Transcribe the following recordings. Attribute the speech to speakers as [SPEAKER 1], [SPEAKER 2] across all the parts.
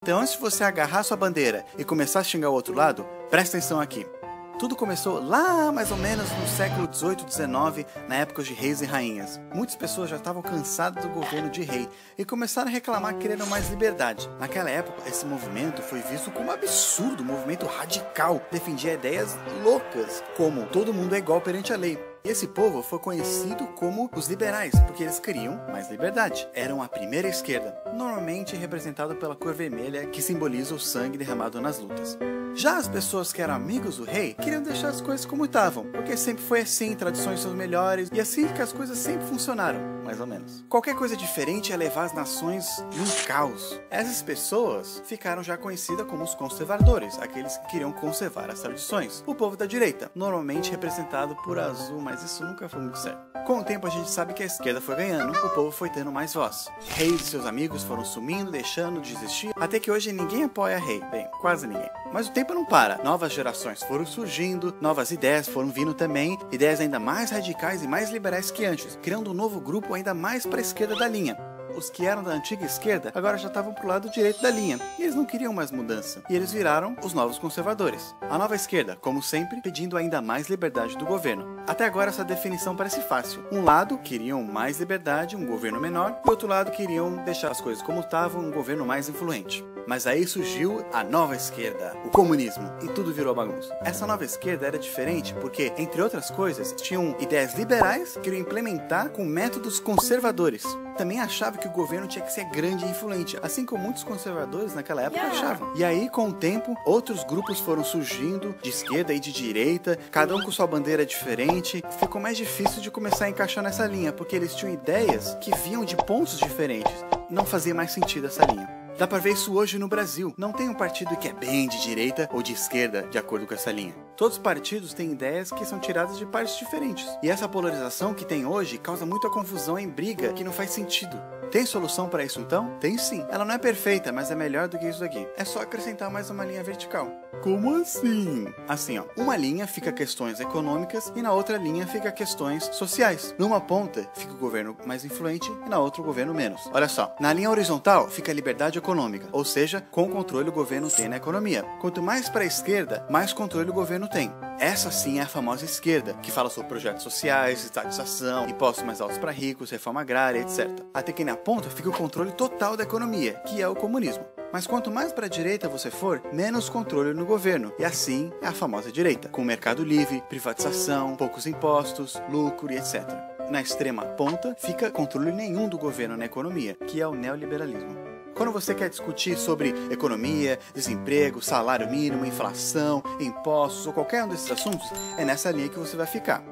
[SPEAKER 1] Então antes de você agarrar sua bandeira e começar a xingar o outro lado, presta atenção aqui. Tudo começou lá mais ou menos no século XVIII, XIX, na época de reis e rainhas. Muitas pessoas já estavam cansadas do governo de rei e começaram a reclamar querendo mais liberdade. Naquela época, esse movimento foi visto como um absurdo, um movimento radical, defendia ideias loucas, como todo mundo é igual perante a lei. E esse povo foi conhecido como os liberais, porque eles queriam mais liberdade. Eram a primeira esquerda, normalmente representada pela cor vermelha, que simboliza o sangue derramado nas lutas. Já as pessoas que eram amigos do rei queriam deixar as coisas como estavam, porque sempre foi assim, tradições são melhores, e assim que as coisas sempre funcionaram, mais ou menos. Qualquer coisa diferente ia levar as nações num caos. Essas pessoas ficaram já conhecidas como os conservadores, aqueles que queriam conservar as tradições. O povo da direita, normalmente representado por azul, mas isso nunca foi muito certo. Com o tempo a gente sabe que a esquerda foi ganhando, o povo foi tendo mais voz. Reis e seus amigos foram sumindo, deixando de existir, até que hoje ninguém apoia rei. Bem, quase ninguém. Mas o tempo não para. Novas gerações foram surgindo, novas ideias foram vindo também, ideias ainda mais radicais e mais liberais que antes, criando um novo grupo ainda mais para a esquerda da linha. Os que eram da antiga esquerda agora já estavam pro lado direito da linha, e eles não queriam mais mudança, e eles viraram os novos conservadores. A nova esquerda, como sempre, pedindo ainda mais liberdade do governo. Até agora essa definição parece fácil. Um lado queriam mais liberdade, um governo menor, e outro lado queriam deixar as coisas como estavam, um governo mais influente. Mas aí surgiu a nova esquerda, o comunismo, e tudo virou bagunça. Essa nova esquerda era diferente porque, entre outras coisas, tinham ideias liberais que queriam implementar com métodos conservadores. Também achava que o governo tinha que ser grande e influente, assim como muitos conservadores naquela época achavam. E aí, com o tempo, outros grupos foram surgindo, de esquerda e de direita, cada um com sua bandeira diferente. Ficou mais difícil de começar a encaixar nessa linha, porque eles tinham ideias que vinham de pontos diferentes. Não fazia mais sentido essa linha. Dá pra ver isso hoje no Brasil. Não tem um partido que é bem de direita ou de esquerda, de acordo com essa linha. Todos os partidos têm ideias que são tiradas de partes diferentes. E essa polarização que tem hoje causa muita confusão em briga que não faz sentido. Tem solução para isso então? Tem sim. Ela não é perfeita, mas é melhor do que isso aqui. É só acrescentar mais uma linha vertical. Como assim? Assim, ó. Uma linha fica questões econômicas e na outra linha fica questões sociais. Numa ponta fica o governo mais influente e na outra o governo menos. Olha só. Na linha horizontal fica a liberdade econômica, ou seja, com controle o governo tem na economia. Quanto mais para a esquerda, mais controle o governo tem. Essa sim é a famosa esquerda, que fala sobre projetos sociais, estatização, impostos mais altos para ricos, reforma agrária, etc. Até que na ponta fica o controle total da economia, que é o comunismo. Mas quanto mais para a direita você for, menos controle no governo. E assim é a famosa direita, com mercado livre, privatização, poucos impostos, lucro e etc. Na extrema ponta fica controle nenhum do governo na economia, que é o neoliberalismo. Quando você quer discutir sobre economia, desemprego, salário mínimo, inflação, impostos ou qualquer um desses assuntos, é nessa linha que você vai ficar.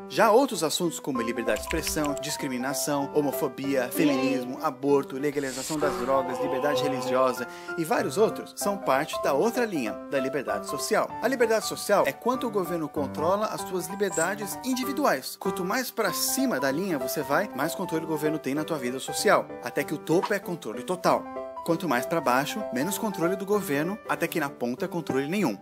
[SPEAKER 1] Já outros assuntos como liberdade de expressão, discriminação, homofobia, feminismo, aborto, legalização das drogas, liberdade religiosa e vários outros são parte da outra linha, da liberdade social. A liberdade social é quanto o governo controla as suas liberdades individuais. Quanto mais para cima da linha você vai, mais controle o governo tem na tua vida social, até que o topo é controle total. Quanto mais para baixo, menos controle do governo, até que na ponta controle nenhum.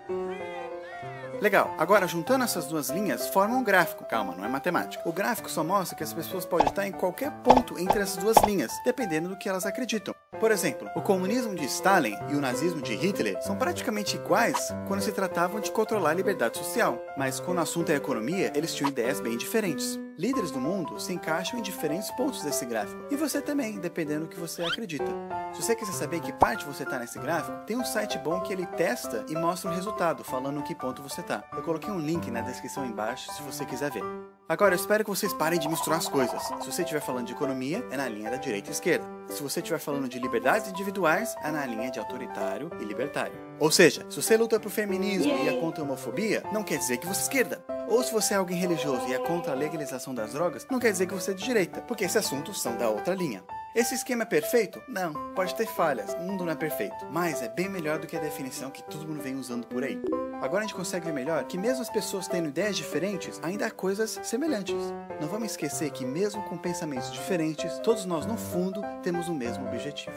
[SPEAKER 1] Legal, agora juntando essas duas linhas, forma um gráfico. Calma, não é matemática. O gráfico só mostra que as pessoas podem estar em qualquer ponto entre essas duas linhas, dependendo do que elas acreditam. Por exemplo, o comunismo de Stalin e o nazismo de Hitler são praticamente iguais quando se tratavam de controlar a liberdade social, mas quando o assunto é economia, eles tinham ideias bem diferentes. Líderes do mundo se encaixam em diferentes pontos desse gráfico, e você também, dependendo do que você acredita. Se você quiser saber em que parte você está nesse gráfico, tem um site bom que ele testa e mostra o resultado, falando em que ponto você está. Eu coloquei um link na descrição embaixo se você quiser ver. Agora, eu espero que vocês parem de misturar as coisas. Se você estiver falando de economia, é na linha da direita e esquerda. Se você estiver falando de liberdades individuais, é na linha de autoritário e libertário. Ou seja, se você luta pro feminismo e é contra a homofobia, não quer dizer que você é esquerda. Ou se você é alguém religioso e é contra a legalização das drogas, não quer dizer que você é de direita, porque esses assuntos são da outra linha. Esse esquema é perfeito? Não, pode ter falhas, o mundo não é perfeito, mas é bem melhor do que a definição que todo mundo vem usando por aí. Agora a gente consegue ver melhor que mesmo as pessoas tendo ideias diferentes, ainda há coisas semelhantes. Não vamos esquecer que mesmo com pensamentos diferentes, todos nós no fundo temos o mesmo objetivo.